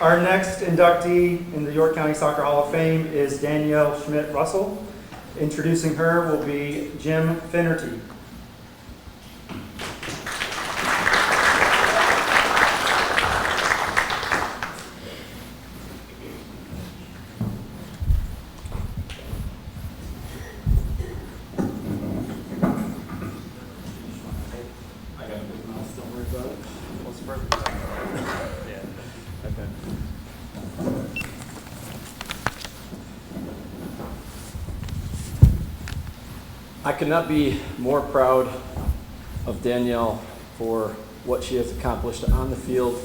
Our next inductee in the York County Soccer Hall of Fame is Danielle Schmitt Russell. Introducing her will be Jim Finnerty. I could not be more proud of Danielle for what she has accomplished on the field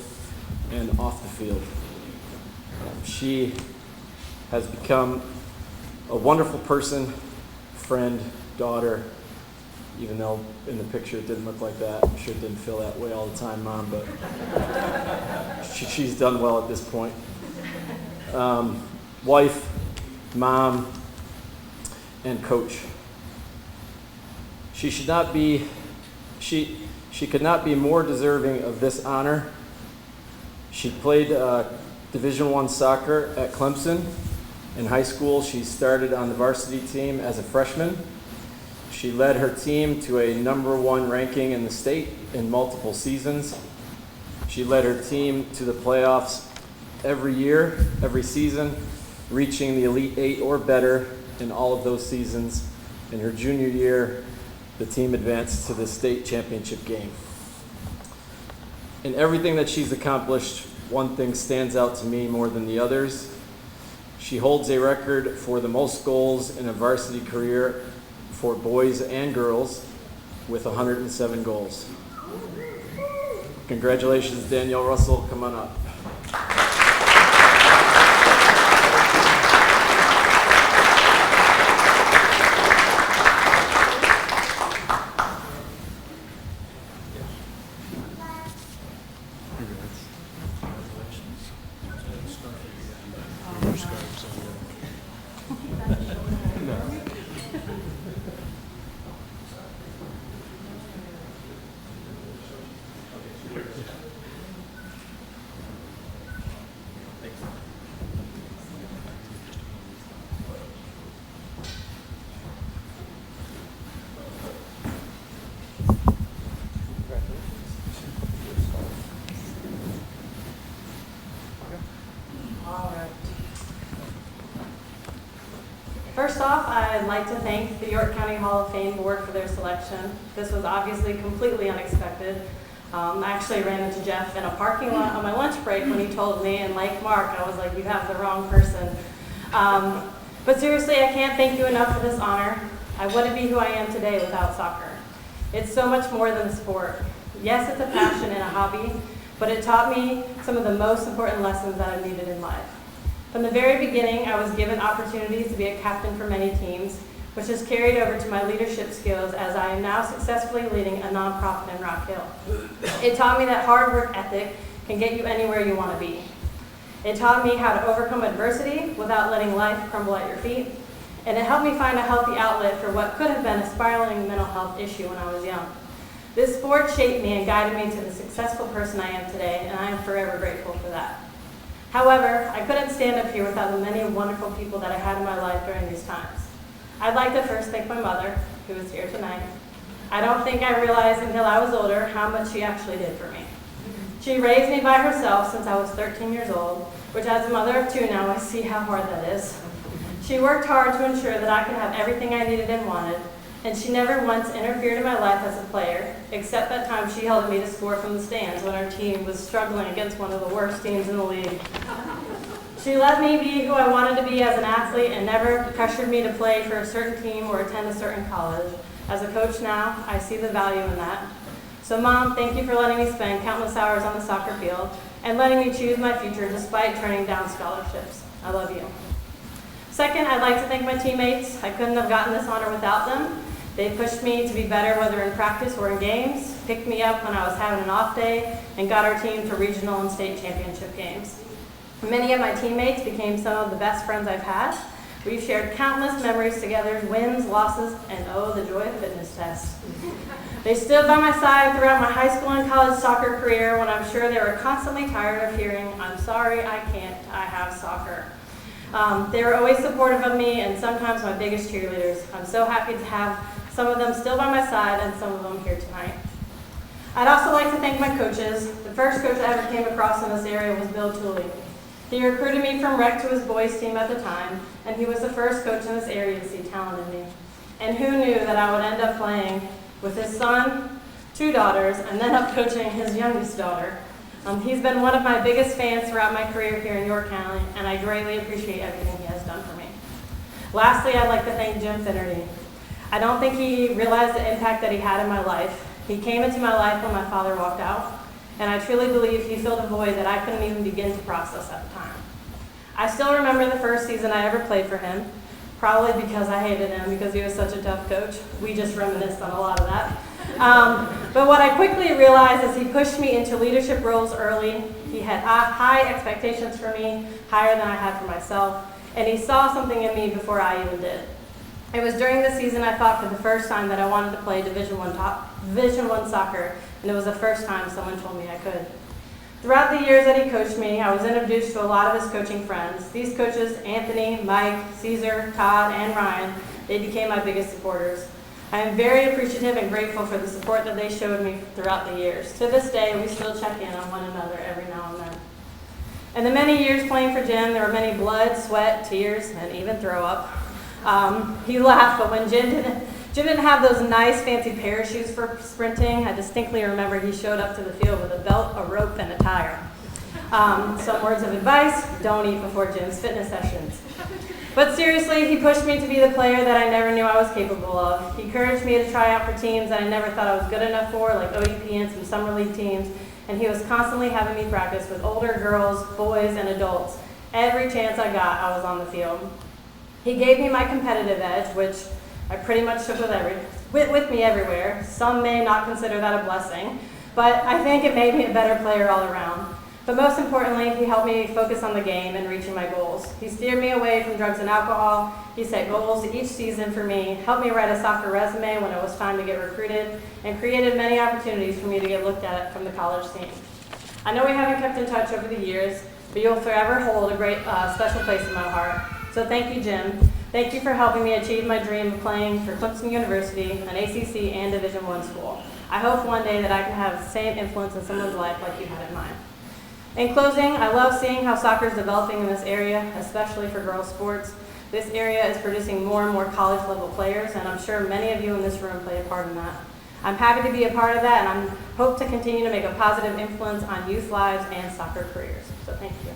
and off the field. She has become a wonderful person, friend, daughter, even though in the picture it didn't look like that. I'm sure it didn't feel that way all the time, Mom, but she's done well at this point. Wife, mom, and coach. She could not be more deserving of this honor. She played Division I soccer at Clemson. In high school, she started on the varsity team as a freshman. She led her team to a #1 ranking in the state in multiple seasons. She led her team to the playoffs every year, every season, reaching the Elite Eight or better in all of those seasons. In her junior year, the team advanced to the state championship game. In everything that she's accomplished, one thing stands out to me more than the others. She holds a record for the most goals in a varsity career for boys and girls with 107 goals. Congratulations, Danielle Russell. Come on up. First off, I'd like to thank the York County Hall of Fame Board for their selection. This was obviously completely unexpected. I actually ran into Jeff in a parking lot on my lunch break when he told me, and like Mark, I was like, you have the wrong person. But seriously, I can't thank you enough for this honor. I wouldn't be who I am today without soccer. It's so much more than a sport. Yes, it's a passion and a hobby, but it taught me some of the most important lessons that I've needed in life. From the very beginning, I was given opportunities to be a captain for many teams, which has carried over to my leadership skills as I am now successfully leading a nonprofit in Rock Hill. It taught me that hard work ethic can get you anywhere you want to be. It taught me how to overcome adversity without letting life crumble at your feet. And it helped me find a healthy outlet for what could have been a spiraling mental health issue when I was young. This sport shaped me and guided me to the successful person I am today, and I am forever grateful for that. However, I couldn't stand up here without the many wonderful people that I had in my life during these times. I'd like to first thank my mother, who is here tonight. I don't think I realized until I was older how much she actually did for me. She raised me by herself since I was 13 years old, which as a mother of two now, I see how hard that is. She worked hard to ensure that I could have everything I needed and wanted, and she never once interfered in my life as a player, except that time she held me to score from the stands when our team was struggling against one of the worst teams in the league. She let me be who I wanted to be as an athlete and never pressured me to play for a certain team or attend a certain college. As a coach now, I see the value in that. So Mom, thank you for letting me spend countless hours on the soccer field and letting me choose my future despite turning down scholarships. I love you. Second, I'd like to thank my teammates. I couldn't have gotten this honor without them. They pushed me to be better whether in practice or in games, picked me up when I was having an off day, and got our team to regional and state championship games. Many of my teammates became some of the best friends I've had. We've shared countless memories together, wins, losses, and oh, the joy of fitness tests. They stood by my side throughout my high school and college soccer career when I'm sure they were constantly tired of hearing, "I'm sorry, I can't, I have soccer." They were always supportive of me and sometimes my biggest cheerleaders. I'm so happy to have some of them still by my side and some of them here tonight. I'd also like to thank my coaches. The first coach I ever came across in this area was Bill Tooley. He recruited me from rec to his boys team at the time, and he was the first coach in this area to see talent in me. And who knew that I would end up playing with his son, 2 daughters, and then up coaching his youngest daughter. He's been one of my biggest fans throughout my career here in York County, and I greatly appreciate everything he has done for me. Lastly, I'd like to thank Jim Finnerty. I don't think he realized the impact that he had in my life. He came into my life when my father walked out, and I truly believe he filled a void that I couldn't even begin to process at the time. I still remember the first season I ever played for him, probably because I hated him because he was such a tough coach. We just reminisced on a lot of that. But what I quickly realized is he pushed me into leadership roles early. He had high expectations for me, higher than I had for myself, and he saw something in me before I even did. It was during this season I thought for the first time that I wanted to play Division I soccer, and it was the first time someone told me I could. Throughout the years that he coached me, I was introduced to a lot of his coaching friends. These coaches, Anthony, Mike, Caesar, Todd, and Ryan, they became my biggest supporters. I am very appreciative and grateful for the support that they showed me throughout the years. To this day, we still check in on one another every now and then. In the many years playing for Jim, there were many blood, sweat, tears, and even throw up. He laughed, but when Jim didn't have those nice fancy parachutes for sprinting, I distinctly remember he showed up to the field with a belt, a rope, and a tire. Some words of advice: don't eat before Jim's fitness sessions. But seriously, he pushed me to be the player that I never knew I was capable of. He encouraged me to try out for teams that I never thought I was good enough for, like ODP and some summer league teams, and he was constantly having me practice with older girls, boys, and adults. Every chance I got, I was on the field. He gave me my competitive edge, which I pretty much took with me everywhere. Some may not consider that a blessing, but I think it made me a better player all around. But most importantly, he helped me focus on the game and reaching my goals. He steered me away from drugs and alcohol. He set goals each season for me, helped me write a soccer resume when it was time to get recruited, and created many opportunities for me to get looked at from the college scene. I know we haven't kept in touch over the years, but you'll forever hold a great special place in my heart. So thank you, Jim. Thank you for helping me achieve my dream of playing for Clemson University, an ACC and Division I school. I hope one day that I can have the same influence in someone's life like you had in mine. In closing, I love seeing how soccer is developing in this area, especially for girls' sports. This area is producing more and more college-level players, and I'm sure many of you in this room play a part in that. I'm happy to be a part of that, and I hope to continue to make a positive influence on youth lives and soccer careers. So thank you.